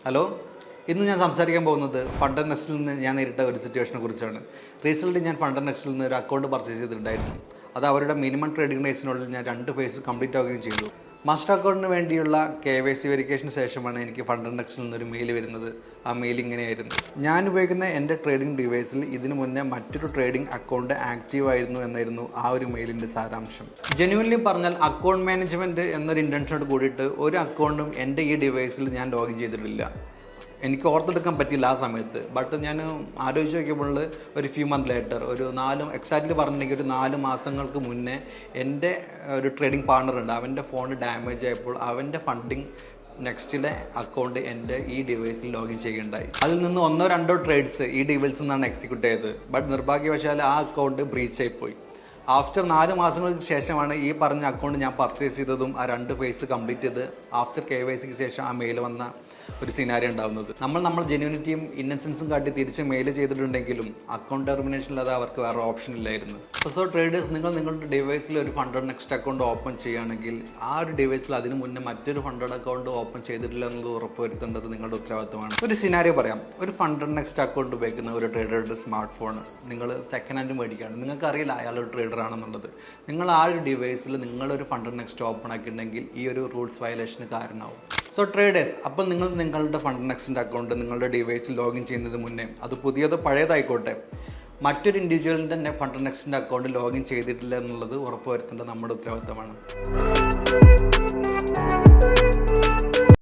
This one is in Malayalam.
ഹലോ, ഇന്ന് ഞാൻ സംസാരിക്കാൻ പോകുന്നത് ഫണ്ടർ നെക്സ്റ്റിൽ നിന്ന് ഞാൻ നേരിട്ട ഒരു സിറ്റുവേഷനെ കുറിച്ചാണ്. റീസെൻ്റ്ലി ഞാൻ ഫണ്ടർ നെക്സ്റ്റിൽ നിന്ന് ഒരു അക്കൗണ്ട് പർച്ചേസ് ചെയ്തിട്ടുണ്ടായിരുന്നു. അത് അവരുടെ മിനിമം ട്രേഡിംഗ് ഡേയ്സിനുള്ളിൽ ഞാൻ 2 ഫേസ് കംപ്ലീറ്റ് ആവുകയും ചെയ്തു. മാസ്റ്റർ അക്കൗണ്ടിന് വേണ്ടിയുള്ള KYC വെരിഫിക്കേഷന് ശേഷമാണ് എനിക്ക് ഫണ്ടർ നെക്സ്റ്റിൽ നിന്നൊരു മെയിൽ വരുന്നത്. ആ മെയിൽ ഇങ്ങനെയായിരുന്നു: ഞാൻ ഉപയോഗിക്കുന്ന എൻ്റെ ട്രേഡിംഗ് ഡിവൈസിൽ ഇതിനു മുന്നേ മറ്റൊരു ട്രേഡിംഗ് അക്കൗണ്ട് ആക്റ്റീവ് ആയിരുന്നു എന്നായിരുന്നു ആ ഒരു മെയിലിൻ്റെ സാരാംശം. ജെന്യുവൻലി പറഞ്ഞാൽ അക്കൗണ്ട് മാനേജ്മെൻറ്റ് എന്നൊരു ഇൻറ്റൻഷനോട് കൂടിയിട്ട് ഒരു അക്കൗണ്ടും എൻ്റെ ഈ ഡിവൈസിൽ ഞാൻ ലോഗിൻ ചെയ്തിട്ടില്ല. എനിക്ക് ഓർത്തെടുക്കാൻ പറ്റില്ല ആ സമയത്ത്. ബട്ട് ഞാൻ ആലോചിച്ച് നോക്കിയപ്പോൾ ഒരു ഫ്യൂ മന്ത് ലേറ്റർ, എക്സാക്റ്റ്ലി പറഞ്ഞിട്ടുണ്ടെങ്കിൽ ഒരു 4 മാസങ്ങൾക്ക് മുന്നേ എൻ്റെ ഒരു ട്രേഡിംഗ് പാർട്ണർ ഉണ്ട്. അവൻ്റെ ഫോൺ ഡാമേജ് ആയപ്പോൾ അവൻ്റെ ഫണ്ടിങ് നെക്സ്റ്റിലെ അക്കൗണ്ട് എൻ്റെ ഈ ഡിവൈസിൽ ലോഗിൻ ചെയ്യുകയുണ്ടായി. അതിൽ നിന്ന് 1-2 ട്രേഡ്സ് ഈ ഡിവൈസിൽ നിന്നാണ് എക്സിക്യൂട്ട് ചെയ്തത്. ബട്ട് നിർഭാഗ്യവശാൽ ആ അക്കൗണ്ട് ബ്രീച്ച് ആയിപ്പോയി. ആഫ്റ്റർ 4 മാസങ്ങൾക്ക് ശേഷമാണ് ഈ പറഞ്ഞ അക്കൗണ്ട് ഞാൻ പർച്ചേസ് ചെയ്തതും ആ 2 ഫേസ് കംപ്ലീറ്റ് ചെയ്ത് ആഫ്റ്റർ KYCക്ക് ശേഷം ആ മെയിൽ വന്ന ഒരു സിനാരിയോ ഉണ്ടാകുന്നത്. നമ്മൾ ജെന്യൂനിറ്റിയും ഇന്നസെൻസും കാട്ടി തിരിച്ച് മെയിൽ ചെയ്തിട്ടുണ്ടെങ്കിലും അക്കൗണ്ട് ടെർമിനേഷനിൽ അത് അവർക്ക് വേറെ ഓപ്ഷൻ ഇല്ലായിരുന്നു. സോ ട്രേഡേഴ്സ്, നിങ്ങളുടെ ഡിവൈസിൽ ഒരു ഫണ്ടർ നെക്സ്റ്റ് അക്കൗണ്ട് ഓപ്പൺ ചെയ്യുകയാണെങ്കിൽ ആ ഒരു ഡിവൈസിൽ അതിന് മുന്നേ മറ്റൊരു ഫണ്ടർ അക്കൗണ്ട് ഓപ്പൺ ചെയ്തിട്ടില്ല എന്നത് ഉറപ്പുവരുത്തേണ്ടത് നിങ്ങളുടെ ഉത്തരവാദിത്തമാണ്. ഒരു സിനാരിയോ പറയാം. ഒരു ഫണ്ടർ നെക്സ്റ്റ് അക്കൗണ്ട് ഉപയോഗിക്കുന്ന ഒരു ട്രേഡറുടെ സ്മാർട്ട് ഫോൺ നിങ്ങൾ സെക്കൻഡ് ഹാൻഡ് മേടിക്കുകയാണ്. നിങ്ങൾക്ക് അറിയില്ല അയാളൊരു ട്രേഡർ ആണെന്നുള്ളത്. നിങ്ങൾ ആ ഒരു ഡിവൈസിൽ നിങ്ങളൊരു ഫണ്ടർ നെക്സ്റ്റ് ഓപ്പൺ ആക്കിയിട്ടുണ്ടെങ്കിൽ ഈ ഒരു റൂൾസ് വയലേഷന് കാരണമാവും. സോ ട്രേഡേഴ്സ്, അപ്പോൾ നിങ്ങളുടെ ഫണ്ടർ നെക്സ്റ്റിൻ്റെ അക്കൗണ്ട് നിങ്ങളുടെ ഡിവൈസിൽ ലോഗിൻ ചെയ്യുന്നതിന് മുന്നേ, അത് പുതിയതോ പഴയതായിക്കോട്ടെ, മറ്റൊരു ഇൻഡിവിജ്വലിൻ്റെ തന്നെ ഫണ്ടർ നെക്സ്റ്റിൻ്റെ അക്കൗണ്ട് ലോഗിൻ ചെയ്തിട്ടില്ല എന്നുള്ളത് ഉറപ്പുവരുത്തേണ്ടത് നമ്മുടെ ഉത്തരവാദിത്തമാണ്.